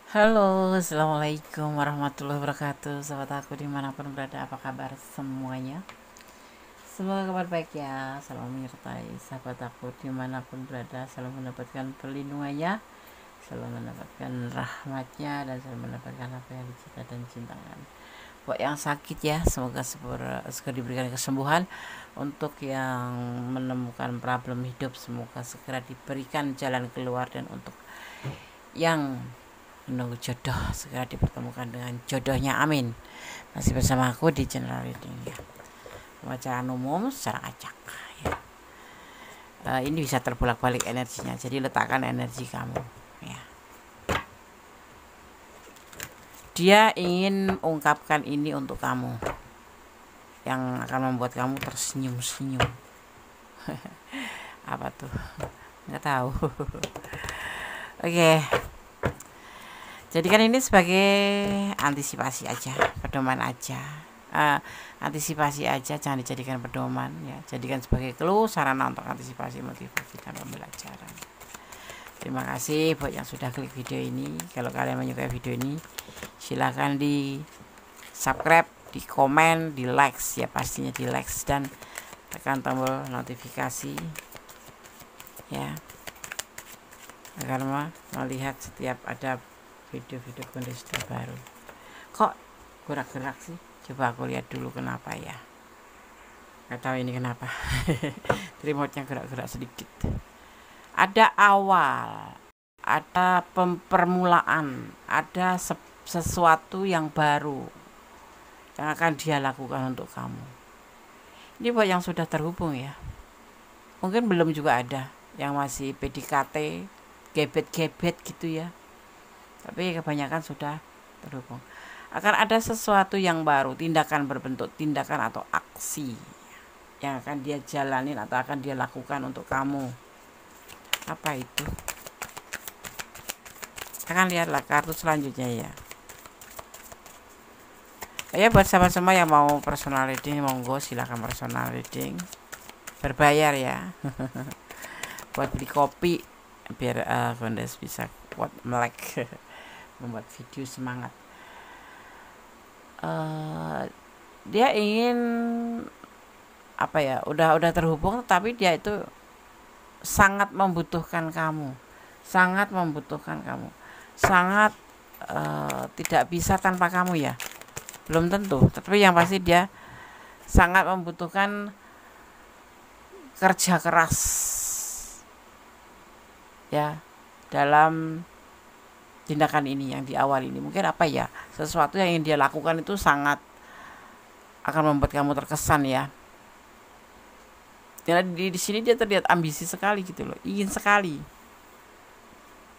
Halo, assalamualaikum warahmatullahi wabarakatuh. Sahabat aku dimanapun berada, apa kabar semuanya? Semoga kabar baik ya, selalu menyertai sahabat aku dimanapun berada, selalu mendapatkan perlindungannya, selalu mendapatkan rahmatnya, dan selalu mendapatkan apa yang dicita dan cintakan. Buat yang sakit ya, semoga segera diberikan kesembuhan. Untuk yang menemukan problem hidup, semoga segera diberikan jalan keluar. Dan untuk yang menunggu jodoh, segera dipertemukan dengan jodohnya, amin. Masih bersama aku di channel reading ya, pembacaan umum secara acak ya. Ini bisa terbolak-balik energinya, jadi letakkan energi kamu ya. Dia ingin ungkapkan ini untuk kamu, yang akan membuat kamu tersenyum-senyum. Apa tuh? Nggak tahu. Oke. Jadikan ini sebagai antisipasi aja, pedoman aja. Antisipasi aja, jangan dijadikan pedoman ya. Jadikan sebagai clue, sarana untuk antisipasi, motivasi, dan pembelajaran. Terima kasih buat yang sudah klik video ini. Kalau kalian menyukai video ini, silahkan di subscribe, di komen, di likes ya, pastinya di likes, dan tekan tombol notifikasi ya, agar melihat setiap ada video-video kondisi terbaru. Kok gerak-gerak sih? Coba aku lihat dulu kenapa ya. Gak tahu ini kenapa. Remote-nya gerak-gerak sedikit. Ada awal, ada permulaan, ada sesuatu yang baru yang akan dia lakukan untuk kamu. Ini buat yang sudah terhubung ya. Mungkin belum juga ada yang masih PDKT, gebet-gebet gitu ya. Tapi kebanyakan sudah terhubung. Akan ada sesuatu yang baru, tindakan berbentuk tindakan atau aksi yang akan dia jalanin atau akan dia lakukan untuk kamu. Apa itu? Akan lihatlah kartu selanjutnya ya. Ya, buat sahabat semua yang mau personal reading, monggo silakan personal reading. Berbayar ya. Buat beli kopi biar Gondes bisa buat melek. Membuat video semangat. Dia ingin apa ya, udah terhubung, tapi dia itu sangat membutuhkan kamu, sangat tidak bisa tanpa kamu ya, belum tentu, tapi yang pasti dia sangat membutuhkan kerja keras ya dalam tindakan ini yang di awal ini. Mungkin apa ya, sesuatu yang ingin dia lakukan itu sangat akan membuat kamu terkesan ya. Jadi di sini dia terlihat ambisi sekali gitu loh, ingin sekali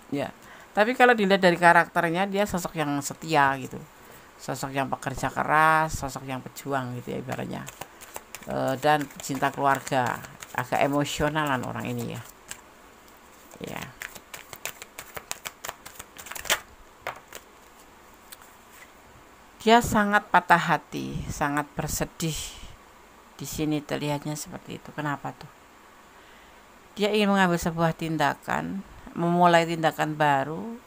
ya. Tapi kalau dilihat dari karakternya, dia sosok yang setia gitu, sosok yang pekerja keras, sosok yang pejuang gitu ya ibaratnya. Dan cinta keluarga, agak emosionalan orang ini ya. Ya. Dia sangat patah hati, sangat bersedih. Di sini terlihatnya seperti itu. Kenapa tuh? Dia ingin mengambil sebuah tindakan, memulai tindakan baru.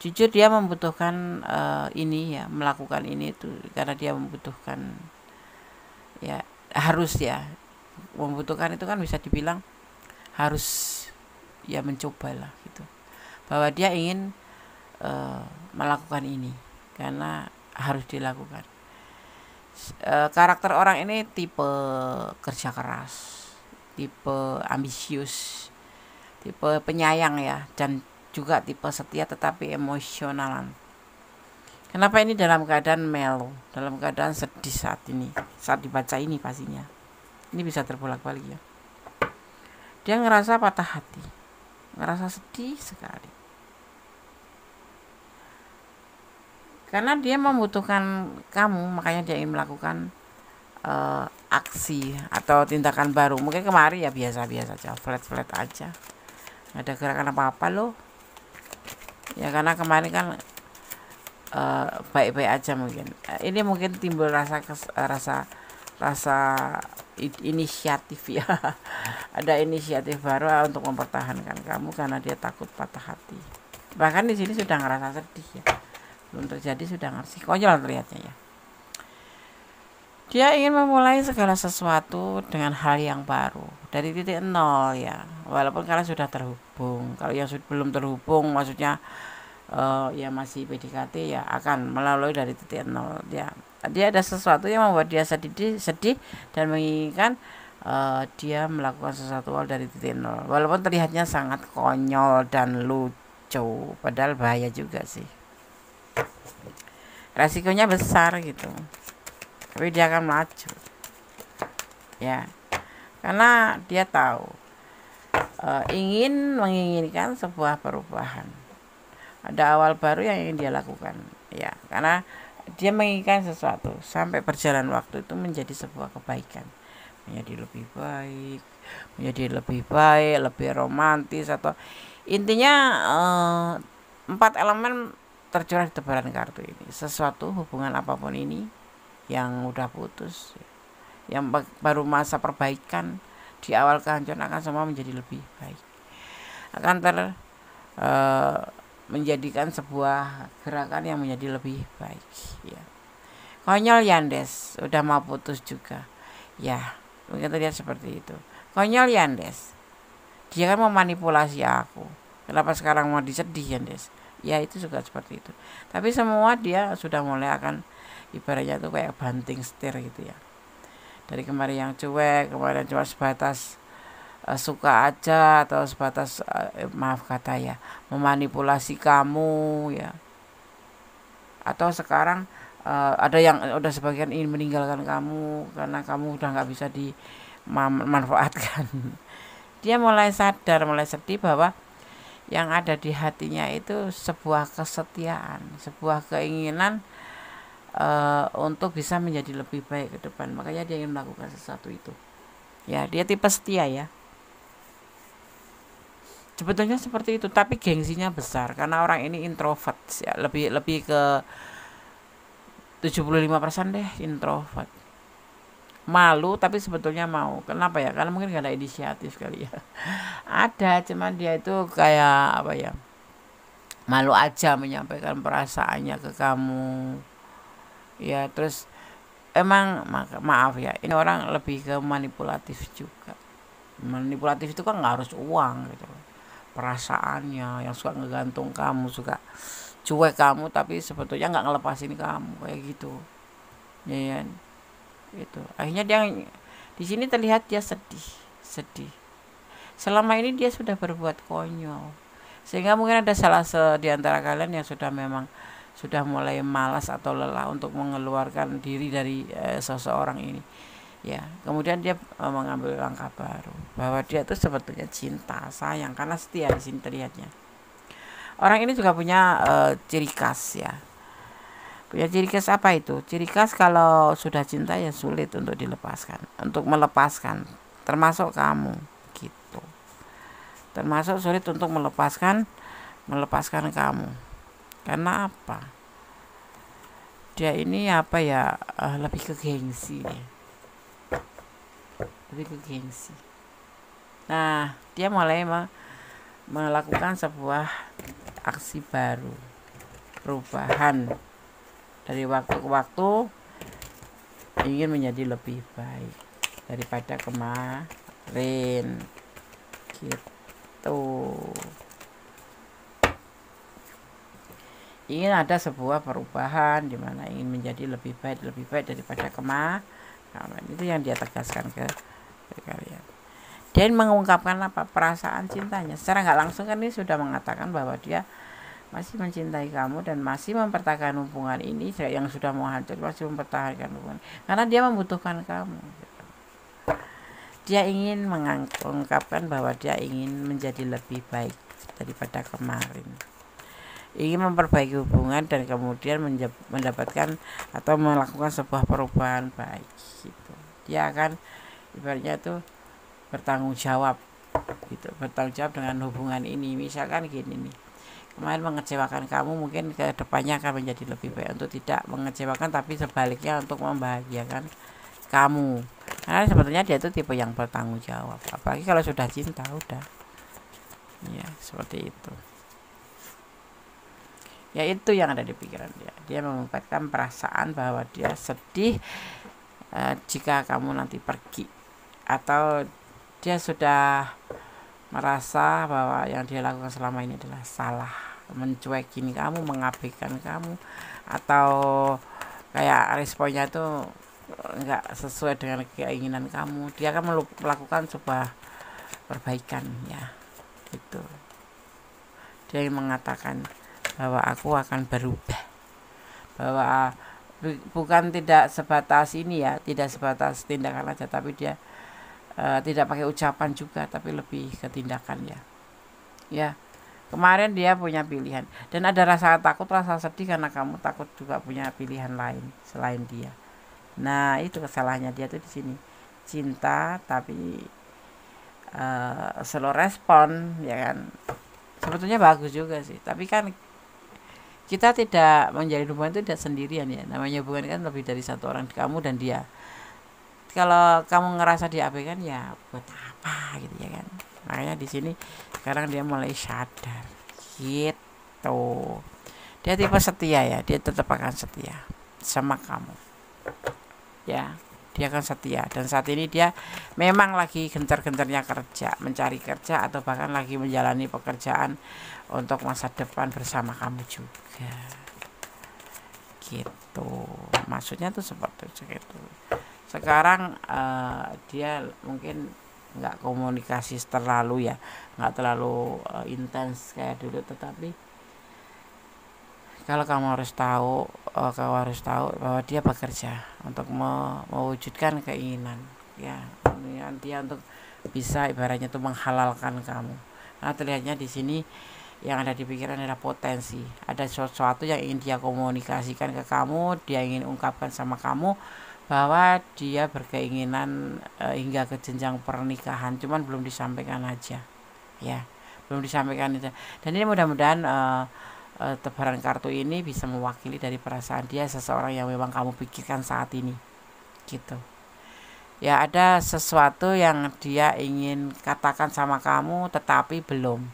Jujur dia membutuhkan ini ya, melakukan ini itu karena dia membutuhkan ya, harus ya. Membutuhkan itu kan bisa dibilang harus ya, mencobalah gitu. Bahwa dia ingin melakukan ini karena harus dilakukan. Karakter orang ini tipe kerja keras, tipe ambisius, tipe penyayang ya, dan juga tipe setia tetapi emosionalan. Kenapa ini dalam keadaan melo, dalam keadaan sedih saat ini, saat dibaca ini pastinya. Ini bisa terbolak-balik ya. Dia ngerasa patah hati, ngerasa sedih sekali. Karena dia membutuhkan kamu, makanya dia ingin melakukan aksi atau tindakan baru. Mungkin kemarin ya biasa-biasa aja, flat aja, nggak ada gerakan apa-apa loh ya, karena kemarin kan baik-baik aja mungkin. Ini mungkin timbul rasa inisiatif ya. Ada inisiatif baru untuk mempertahankan kamu karena dia takut patah hati bahkan di sini sudah ngerasa sedih ya, belum terjadi sudah ngerasa konyol terlihatnya ya. Dia ingin memulai segala sesuatu dengan hal yang baru dari titik nol ya, walaupun kalian sudah terhubung. Kalau yang belum terhubung maksudnya ya masih PDKT ya, akan melalui dari titik nol ya. Dia ada sesuatu yang membuat dia sedih dan menginginkan dia melakukan sesuatu dari titik nol, walaupun terlihatnya sangat konyol dan lucu, padahal bahaya juga sih, resikonya besar gitu, tapi dia akan maju ya, karena dia tahu menginginkan sebuah perubahan, ada awal baru yang ingin dia lakukan ya, karena dia menginginkan sesuatu sampai berjalan waktu itu menjadi sebuah kebaikan, menjadi lebih baik, lebih romantis, atau intinya 4 elemen tercurah di tebaran kartu ini. Sesuatu hubungan apapun ini yang udah putus, yang baru masa perbaikan, di awal kehancuran akan semua menjadi lebih baik, akan menjadikan sebuah gerakan yang menjadi lebih baik ya. Konyol Yandes udah mau putus juga ya, mungkin terlihat seperti itu. Konyol Yandes, dia kan memanipulasi aku, kenapa sekarang mau disedih Yandes ya, itu juga seperti itu. Tapi semua dia sudah mulai akan ibaratnya tuh kayak banting setir gitu ya, dari kemarin yang cuek, kemarin cuma sebatas suka aja, atau sebatas maaf kata ya, memanipulasi kamu ya, atau sekarang ada yang udah sebagian ingin meninggalkan kamu karena kamu udah nggak bisa dimanfaatkan. Dia mulai sadar, mulai sedih bahwa yang ada di hatinya itu sebuah kesetiaan, sebuah keinginan untuk bisa menjadi lebih baik ke depan. Makanya dia ingin melakukan sesuatu itu ya. Dia tipe setia ya, sebetulnya seperti itu, tapi gengsinya besar karena orang ini introvert ya, lebih ke 75% deh introvert, malu tapi sebetulnya mau. Kenapa ya? Karena mungkin gak ada inisiatif kali ya. Ada, cuman dia itu kayak apa ya, malu aja menyampaikan perasaannya ke kamu ya. Terus emang maaf ya, ini orang lebih ke manipulatif juga. Manipulatif itu kan nggak harus uang gitu, perasaannya yang suka ngegantung kamu, suka cuek kamu, tapi sebetulnya nggak ngelepasin kamu kayak gitu ya, itu akhirnya dia di sini terlihat dia sedih. Selama ini dia sudah berbuat konyol, sehingga mungkin ada salah di antara kalian yang sudah mulai malas atau lelah untuk mengeluarkan diri dari seseorang ini ya. Kemudian dia mengambil langkah baru, bahwa dia itu sebetulnya cinta, sayang, karena setia. Di sini terlihatnya orang ini juga punya ciri khas ya. Punya ciri khas apa itu? Ciri khas kalau sudah cinta ya sulit untuk melepaskan, termasuk kamu gitu. Termasuk sulit untuk melepaskan kamu. Karena apa? Dia ini apa ya, lebih ke gengsi ya. Nah, dia mulai melakukan sebuah aksi baru, perubahan dari waktu ke waktu, ingin menjadi lebih baik daripada kemarin gitu. Ingin ada sebuah perubahan di mana ingin menjadi lebih baik daripada kemarin. Itu yang dia tegaskan ke kalian. Dia mengungkapkan apa, perasaan cintanya secara nggak langsung kan. Ini sudah mengatakan bahwa dia masih mencintai kamu dan masih mempertahankan hubungan ini yang sudah mau hancur, masih mempertahankan hubungan karena dia membutuhkan kamu. Dia ingin mengungkapkan bahwa dia ingin menjadi lebih baik daripada kemarin, ingin memperbaiki hubungan dan kemudian mendapatkan atau melakukan sebuah perubahan baik gitu. Dia akan ibaratnya itu bertanggung jawab gitu, bertanggung jawab dengan hubungan ini. Misalkan gini nih, kemarin mengecewakan kamu, mungkin ke depannya akan menjadi lebih baik untuk tidak mengecewakan, tapi sebaliknya untuk membahagiakan kamu. Karena sebetulnya dia itu tipe yang bertanggung jawab, apalagi kalau sudah cinta udah ya seperti itu. Ya itu yang ada di pikiran dia. Dia mengungkapkan perasaan bahwa dia sedih jika kamu nanti pergi, atau dia sudah merasa bahwa yang dia lakukan selama ini adalah salah, mencuekin kamu, mengabaikan kamu, atau kayak responnya itu nggak sesuai dengan keinginan kamu. Dia akan melakukan sebuah perbaikan ya, gitu. Dia mengatakan bahwa aku akan berubah, bahwa bukan tidak sebatas ini ya, tidak sebatas tindakan aja, tapi dia tidak pakai ucapan juga, tapi lebih ke tindakan ya. Kemarin dia punya pilihan, dan ada rasa takut, rasa sedih karena kamu takut juga punya pilihan lain selain dia. Nah itu kesalahannya dia tuh di sini, cinta tapi slow respon ya kan. Sebetulnya bagus juga sih, tapi kan kita tidak menjalin hubungan itu tidak sendirian ya. Namanya hubungan kan lebih dari satu orang, kamu dan dia. Kalau kamu ngerasa diabaikan ya buat apa gitu ya kan. Makanya di sini sekarang dia mulai sadar gitu. Dia tipe setia ya, dia tetap akan setia sama kamu ya. Dia akan setia, dan saat ini dia memang lagi gencar-gencarnya kerja, mencari kerja, atau bahkan lagi menjalani pekerjaan untuk masa depan bersama kamu juga gitu. Maksudnya tuh seperti itu. Sekarang dia mungkin nggak komunikasi terlalu ya, nggak terlalu intens kayak dulu, tetapi kalau kamu harus tahu bahwa dia bekerja untuk mewujudkan keinginan ya, dia untuk bisa ibaratnya tuh menghalalkan kamu. Nah terlihatnya di sini yang ada di pikiran adalah potensi, ada sesuatu yang ingin dia komunikasikan ke kamu, dia ingin ungkapkan sama kamu bahwa dia berkeinginan hingga ke jenjang pernikahan, cuman belum disampaikan aja ya, belum disampaikan itu. Dan ini mudah-mudahan tebaran kartu ini bisa mewakili dari perasaan dia, seseorang yang memang kamu pikirkan saat ini gitu ya. Ada sesuatu yang dia ingin katakan sama kamu tetapi belum,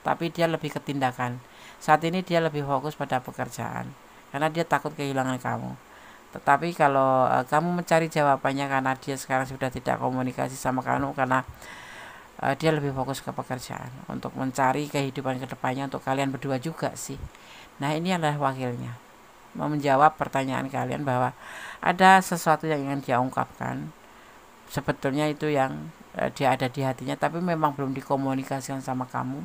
tapi dia lebih ke tindakan. Saat ini dia lebih fokus pada pekerjaan karena dia takut kehilangan kamu. Tetapi kalau kamu mencari jawabannya karena dia sekarang sudah tidak komunikasi sama kamu, karena dia lebih fokus ke pekerjaan untuk mencari kehidupan kedepannya untuk kalian berdua juga sih. Nah ini adalah wakilnya mau menjawab pertanyaan kalian bahwa ada sesuatu yang ingin dia ungkapkan. Sebetulnya itu yang dia ada di hatinya, tapi memang belum dikomunikasikan sama kamu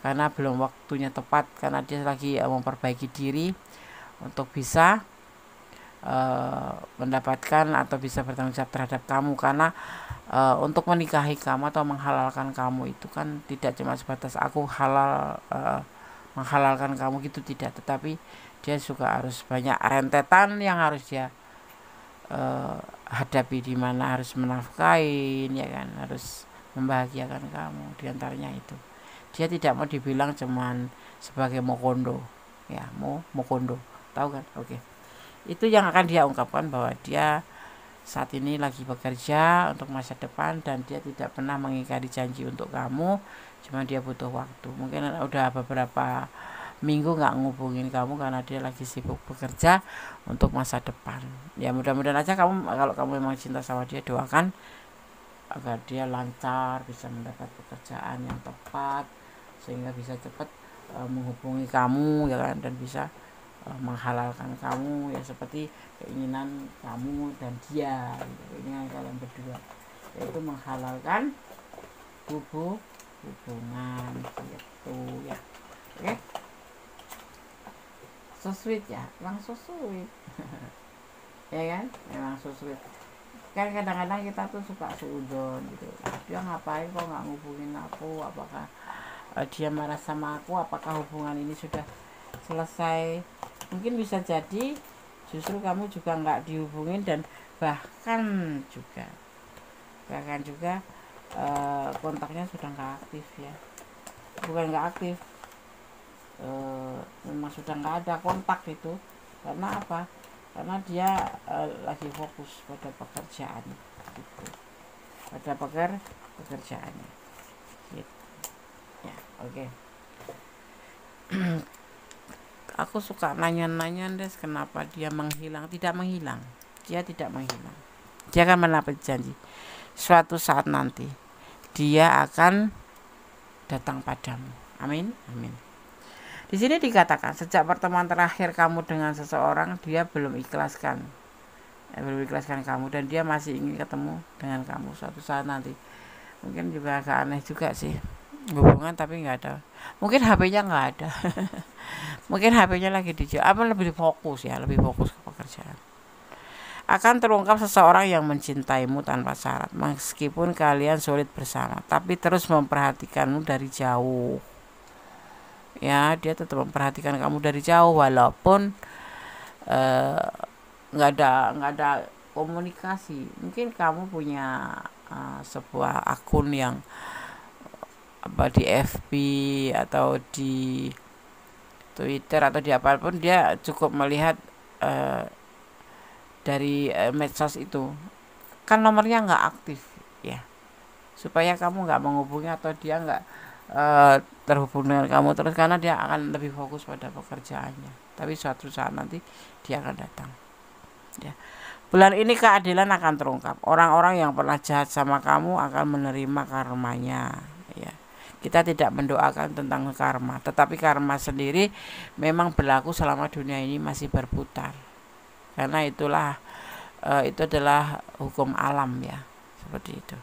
karena belum waktunya tepat, karena dia lagi memperbaiki diri untuk bisa mendapatkan atau bisa bertanggung jawab terhadap kamu. Karena untuk menikahi kamu atau menghalalkan kamu itu kan tidak cuma sebatas aku halal menghalalkan kamu gitu, tidak, tetapi dia juga harus banyak rentetan yang harus dia hadapi, di mana harus menafkahin ya kan, harus membahagiakan kamu. Di antaranya itu dia tidak mau dibilang cuman sebagai mokondo ya, mokondo, tahu kan? Oke. Itu yang akan dia ungkapkan, bahwa dia saat ini lagi bekerja untuk masa depan dan dia tidak pernah mengingkari janji untuk kamu, cuma dia butuh waktu. Mungkin udah beberapa minggu nggak ngubungin kamu karena dia lagi sibuk bekerja untuk masa depan ya. Mudah-mudahan aja kamu, kalau kamu memang cinta sama dia, doakan agar dia lancar, bisa mendapat pekerjaan yang tepat sehingga bisa cepat menghubungi kamu ya kan, dan bisa menghalalkan kamu ya, seperti keinginan kamu dan dia gitu. Keinginan kalian berdua yaitu menghalalkan hubungan gitu ya. Oke, so sweet ya, emang so sweet ya kan, memang so sweet kan. Kadang-kadang kita tuh suka suudon gitu, dia ngapain kok nggak ngubungin aku, apakah dia marah sama aku, apakah hubungan ini sudah selesai. Mungkin bisa jadi justru kamu juga nggak dihubungin, dan bahkan juga kontaknya sudah nggak aktif ya, bukan nggak aktif, memang sudah nggak ada kontak itu. Karena apa? Karena dia lagi fokus pada pekerjaan gitu, pada pekerjaannya gitu ya. Oke. aku suka nanya-nanya Des, kenapa dia menghilang. Tidak menghilang, dia tidak menghilang, dia akan menepati janji. Suatu saat nanti dia akan datang padamu. Amin, amin. Di sini dikatakan sejak pertemuan terakhir kamu dengan seseorang, dia belum ikhlaskan kamu, dan dia masih ingin ketemu dengan kamu suatu saat nanti. Mungkin juga agak aneh juga sih hubungan tapi nggak ada, mungkin HP-nya nggak ada. Mungkin HP-nya lagi lebih fokus ke pekerjaan. Akan terungkap seseorang yang mencintaimu tanpa syarat, meskipun kalian sulit bersama, tapi terus memperhatikanmu dari jauh. Ya, dia tetap memperhatikan kamu dari jauh walaupun nggak ada komunikasi. Mungkin kamu punya sebuah akun yang di FB atau di Twitter atau di apapun, dia cukup melihat dari medsos itu kan nomornya nggak aktif ya, supaya kamu nggak menghubungi atau dia nggak terhubung dengan kamu terus, karena dia akan lebih fokus pada pekerjaannya. Tapi suatu saat nanti dia akan datang ya. Bulan ini keadilan akan terungkap. Orang-orang yang pernah jahat sama kamu akan menerima karmanya ya. Kita tidak mendoakan tentang karma, tetapi karma sendiri memang berlaku selama dunia ini masih berputar. Karena itu adalah hukum alam ya, seperti itu.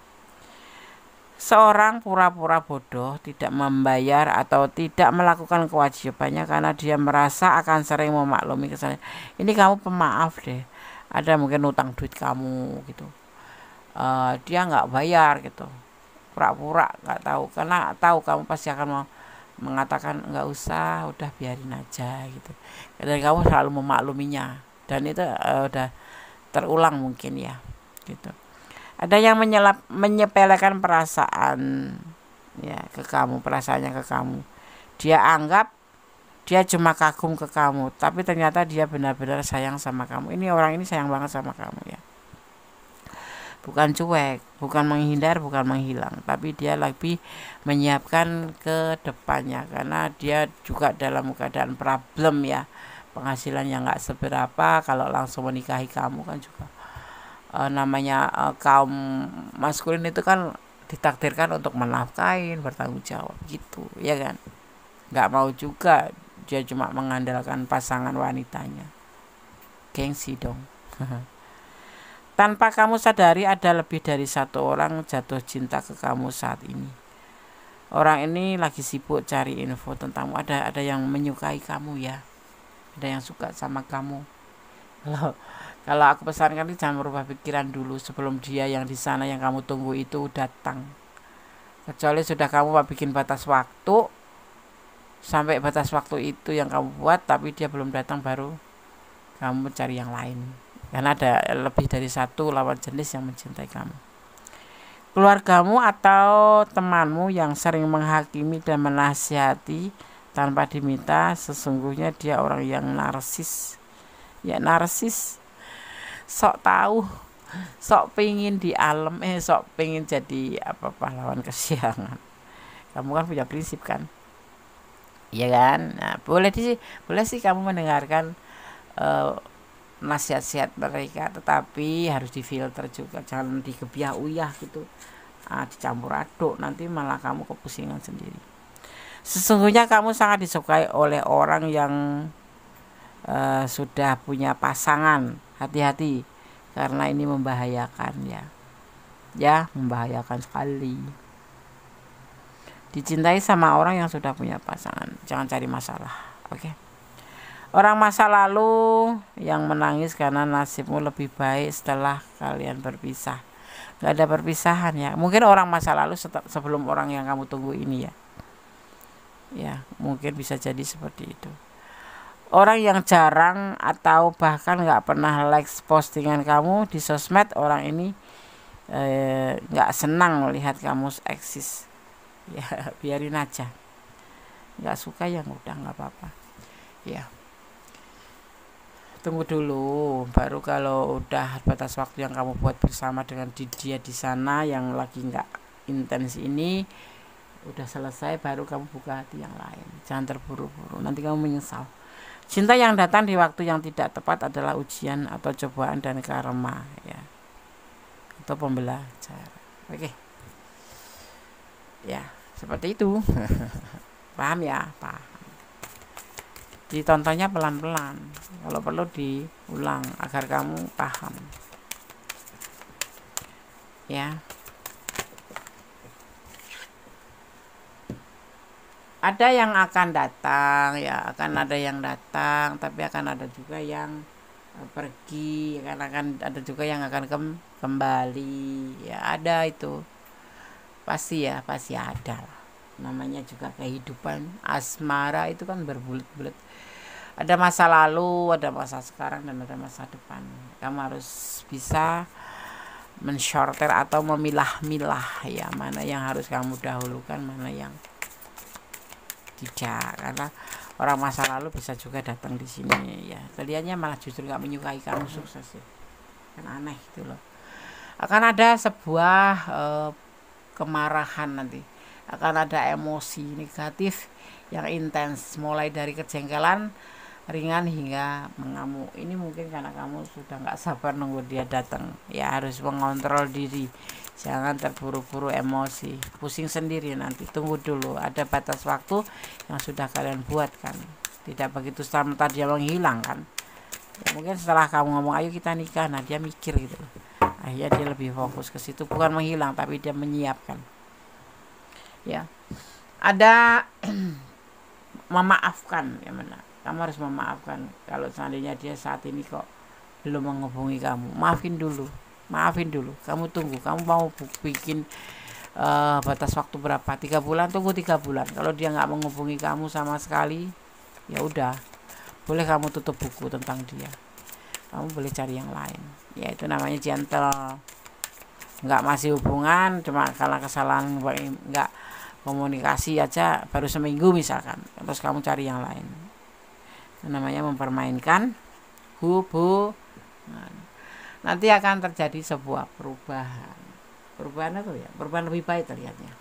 Seorang pura-pura bodoh, tidak membayar atau tidak melakukan kewajibannya karena dia merasa akan sering memaklumi kesalahan. Ini kamu pemaaf deh. Ada mungkin utang duit kamu gitu, dia nggak bayar gitu, pura-pura nggak tahu, karena tahu kamu pasti akan mau mengatakan nggak usah, udah biarin aja gitu. Dan kamu selalu memakluminya, dan itu udah terulang mungkin ya gitu. Ada yang menyepelekan perasaan ya ke kamu, perasaannya ke kamu. Dia anggap dia cuma kagum ke kamu, tapi ternyata dia benar-benar sayang sama kamu. Orang ini sayang banget sama kamu ya. Bukan cuek, bukan menghindar, bukan menghilang, tapi dia lebih menyiapkan ke depannya, karena dia juga dalam keadaan problem ya. Penghasilan yang nggak seberapa, kalau langsung menikahi kamu kan juga kaum maskulin itu kan ditakdirkan untuk menafkahin, bertanggung jawab gitu ya kan. Nggak mau juga dia cuma mengandalkan pasangan wanitanya, gengsi dong. Tanpa kamu sadari ada lebih dari satu orang jatuh cinta ke kamu saat ini. Orang ini lagi sibuk cari info tentangmu. Ada yang menyukai kamu ya, ada yang suka sama kamu. Kalau aku pesankan, jangan merubah pikiran dulu sebelum dia yang di sana yang kamu tunggu itu datang. Kecuali sudah kamu bikin batas waktu, sampai batas waktu itu yang kamu buat tapi dia belum datang, baru kamu cari yang lain. Karena ada lebih dari satu lawan jenis yang mencintai kamu. Keluargamu atau temanmu yang sering menghakimi dan menasihati tanpa diminta, sesungguhnya dia orang yang narsis. Ya, narsis, sok tahu, sok pengin di alam, sok pengin jadi pahlawan kesiangan. Kamu kan punya prinsip kan, iya kan? Nah, boleh sih kamu mendengarkan nasihat-nasihat mereka, tetapi harus difilter juga, jangan digebiah uyah gitu, dicampur aduk, nanti malah kamu kepusingan sendiri. Sesungguhnya kamu sangat disukai oleh orang yang sudah punya pasangan. Hati-hati, karena ini membahayakan ya, membahayakan sekali. Dicintai sama orang yang sudah punya pasangan, jangan cari masalah, oke? Orang masa lalu yang menangis karena nasibmu lebih baik setelah kalian berpisah. Gak ada perpisahan ya. Mungkin orang masa lalu sebelum orang yang kamu tunggu ini ya, mungkin bisa jadi seperti itu. Orang yang jarang atau bahkan gak pernah like postingan kamu di sosmed, orang ini gak senang melihat kamu eksis ya. Biarin aja, gak suka ya udah, gak apa-apa ya. Tunggu dulu, baru kalau udah batas waktu yang kamu buat bersama dengan dia di sana yang lagi gak intens ini udah selesai, baru kamu buka hati yang lain. Jangan terburu-buru, nanti kamu menyesal. Cinta yang datang di waktu yang tidak tepat adalah ujian atau cobaan dan karma, ya, atau pembelajaran. Oke, ya seperti itu. Paham ya, paham. Ditontonnya pelan-pelan, kalau perlu diulang agar kamu paham, ya. Ada yang akan datang, ya, akan ada yang datang, tapi akan ada juga yang pergi, akan ada juga yang akan kembali, ya, ada itu pasti, ya, pasti ada lah. Namanya juga kehidupan asmara itu kan berbulat-bulat, ada masa lalu, ada masa sekarang, dan ada masa depan. Kamu harus bisa mensortir atau memilah-milah, ya, mana yang harus kamu dahulukan, mana yang tidak, karena orang masa lalu bisa juga datang di sini, ya, kelihatannya malah justru nggak menyukai kamu sukses, ya, kan aneh gitu loh. Akan ada sebuah kemarahan nanti, akan ada emosi negatif yang intens, mulai dari kejengkelan ringan hingga mengamuk. Ini mungkin karena kamu sudah nggak sabar nunggu dia datang, ya, harus mengontrol diri, jangan terburu-buru emosi, pusing sendiri nanti. Tunggu dulu, ada batas waktu yang sudah kalian buat kan, tidak begitu serta dia menghilang kan, ya, mungkin setelah kamu ngomong ayo kita nikah, nah dia mikir gitu, akhirnya dia lebih fokus ke situ, bukan menghilang tapi dia menyiapkan, ya. Ada memaafkan, ya, mana kamu harus memaafkan. Kalau seandainya dia saat ini kok belum menghubungi kamu, maafin dulu, kamu tunggu. Kamu mau bikin batas waktu berapa? 3 bulan, tunggu 3 bulan. Kalau dia nggak menghubungi kamu sama sekali, ya udah, boleh kamu tutup buku tentang dia, kamu boleh cari yang lain, ya, itu namanya gentle. Nggak masih hubungan cuma karena kesalahan nggak komunikasi aja baru seminggu misalkan, terus kamu cari yang lain, itu namanya mempermainkan hubungan. Nanti akan terjadi sebuah perubahan itu, ya, perubahan lebih baik terlihatnya,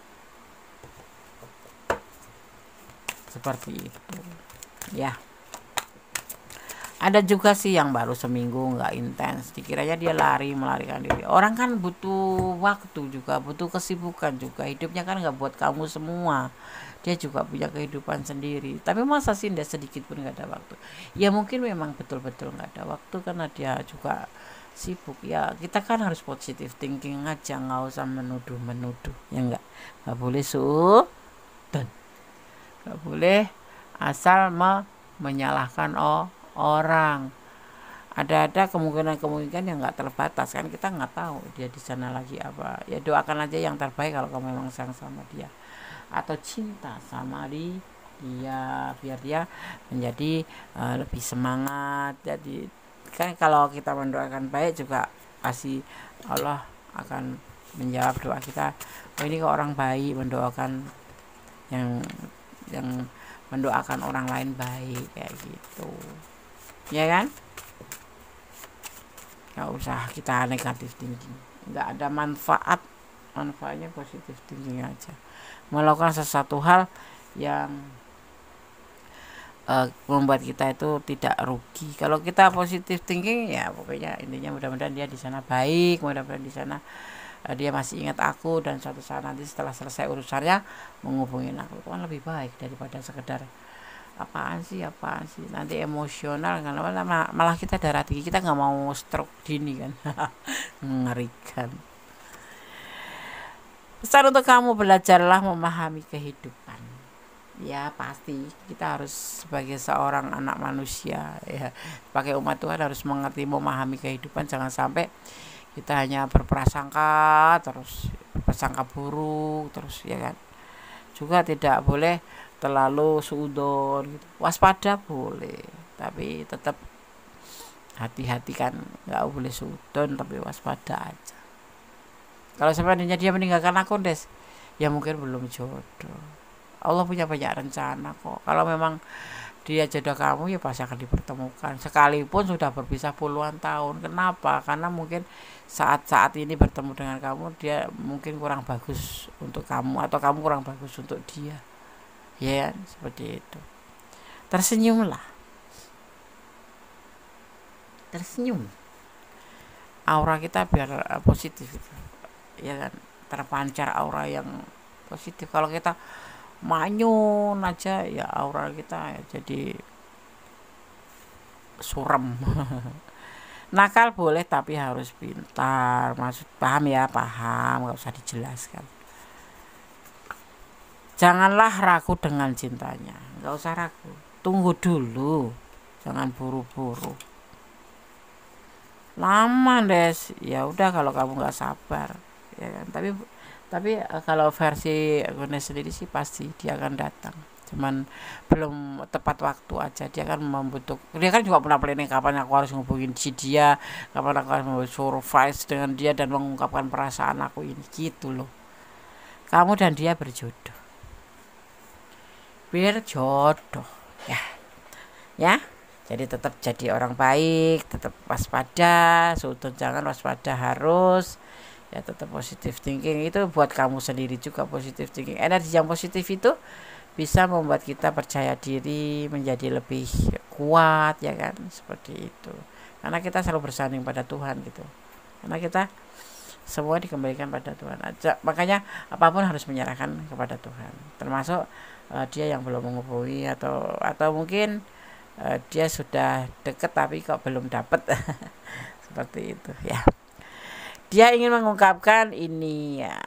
seperti itu, ya. Ada juga sih yang baru seminggu nggak intens, dikiranya dia melarikan diri. Orang kan butuh waktu juga, butuh kesibukan juga, hidupnya kan nggak buat kamu semua, dia juga punya kehidupan sendiri. Tapi masa sih tidak sedikit pun nggak ada waktu? Ya mungkin memang betul-betul nggak ada waktu karena dia juga sibuk, ya. Kita kan harus positive thinking aja, nggak usah menuduh, ya, nggak boleh dan nggak boleh asal menyalahkan orang. Ada kemungkinan yang nggak terbatas kan, kita nggak tahu dia di sana lagi apa, ya doakan aja yang terbaik kalau kamu memang sayang sama dia atau cinta sama dia, biar dia menjadi lebih semangat. Jadi kan kalau kita mendoakan baik juga pasti Allah akan menjawab doa kita. Oh, ini kok orang baik, mendoakan yang mendoakan orang lain baik, kayak gitu, ya kan. Nggak usah kita negatif thinking, nggak ada manfaatnya positif thinking aja, melakukan sesuatu hal yang membuat kita itu tidak rugi. Kalau kita positif thinking, ya pokoknya intinya mudah-mudahan dia di sana baik, mudah-mudahan di sana dia masih ingat aku, dan suatu saat nanti setelah selesai urusannya menghubungi aku. Itu kan lebih baik daripada sekedar apaan sih nanti emosional kan, malah kita darah tinggi, kita nggak mau stroke dini kan. Mengerikan. Pesan untuk kamu, belajarlah memahami kehidupan. Ya pasti kita harus sebagai seorang anak manusia, ya, sebagai umat Tuhan harus mengerti, memahami kehidupan. Jangan sampai kita hanya berprasangka buruk terus, ya kan. Juga tidak boleh terlalu suudzon gitu. Waspada boleh, tapi tetap hati-hati kan, nggak boleh suudzon tapi waspada aja. Kalau sebenarnya dia meninggalkan aku, ya mungkin belum jodoh. Allah punya banyak rencana kok. Kalau memang dia jodoh kamu, ya pasti akan dipertemukan, sekalipun sudah berpisah puluhan tahun. Kenapa? Karena mungkin saat ini bertemu dengan kamu, dia mungkin kurang bagus untuk kamu, atau kamu kurang bagus untuk dia, ya, seperti itu. Tersenyumlah, tersenyum, aura kita biar positif gitu. Ya kan, terpancar aura yang positif. Kalau kita manyun aja ya aura kita ya jadi suram. Nakal boleh tapi harus pintar, maksud paham ya, paham, nggak usah dijelaskan. Janganlah ragu dengan cintanya, nggak usah ragu, tunggu dulu, jangan buru-buru. Lama des, ya udah kalau kamu nggak sabar, ya kan. Tapi kalau versi Agnes sendiri sih pasti dia akan datang, cuman belum tepat waktu aja. Dia kan dia kan juga pernah planning kapan aku harus ngubungin si dia, kapan aku harus surprise dengan dia dan mengungkapkan perasaan aku ini, gitu loh. Kamu dan dia berjodoh, biar jodoh ya, ya. Jadi tetap jadi orang baik, tetap waspada, sudut jangan waspada harus. Ya tetap positive thinking, itu buat kamu sendiri juga positive thinking. Energi yang positif itu bisa membuat kita percaya diri, menjadi lebih kuat, ya kan, seperti itu. Karena kita selalu bersanding pada Tuhan gitu. Karena kita semua dikembalikan pada Tuhan aja. Makanya apapun harus menyerahkan kepada Tuhan. Termasuk dia yang belum menghubungi atau mungkin dia sudah deket tapi kok belum dapat. Seperti itu ya. Dia ingin mengungkapkan ini ya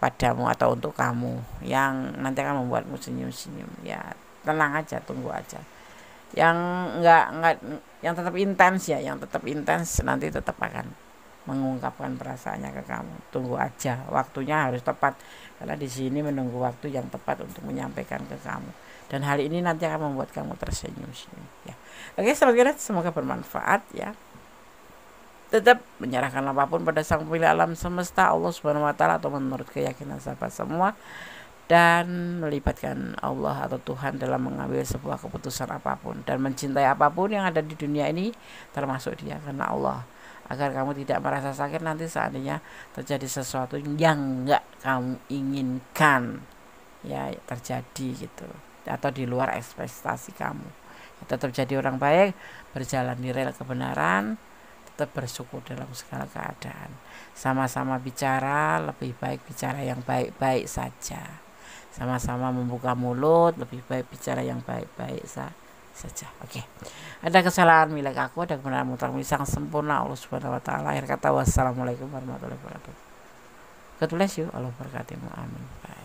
padamu atau untuk kamu yang nanti akan membuatmu senyum-senyum. Ya tenang aja, tunggu aja. Yang enggak yang tetap intens ya, yang tetap intens nanti tetap akan mengungkapkan perasaannya ke kamu. Tunggu aja, waktunya harus tepat. Karena di sini menunggu waktu yang tepat untuk menyampaikan ke kamu. Dan hal ini nanti akan membuat kamu tersenyum-senyum ya. Oke, semoga bermanfaat ya. Tetap menyerahkan apapun pada Sang Pemilik alam semesta, Allah Subhanahu wa taala, atau menurut keyakinan sahabat semua, dan melibatkan Allah atau Tuhan dalam mengambil sebuah keputusan apapun dan mencintai apapun yang ada di dunia ini, termasuk dia, karena Allah, agar kamu tidak merasa sakit nanti seandainya terjadi sesuatu yang enggak kamu inginkan ya terjadi gitu, atau di luar ekspektasi kamu. Tetap jadi orang baik, berjalan di rel kebenaran, tetap bersyukur dalam segala keadaan. Sama-sama bicara, lebih baik bicara yang baik-baik saja. Sama-sama membuka mulut, lebih baik bicara yang baik-baik saja. Oke. Ada kesalahan milik aku, ada kebenaran mutlak milik Sang sempurna Allah Subhanahu wa taala. Akhir kata, wassalamualaikum warahmatullahi wabarakatuh. God bless you, Allah berkatimu, amin. Bye.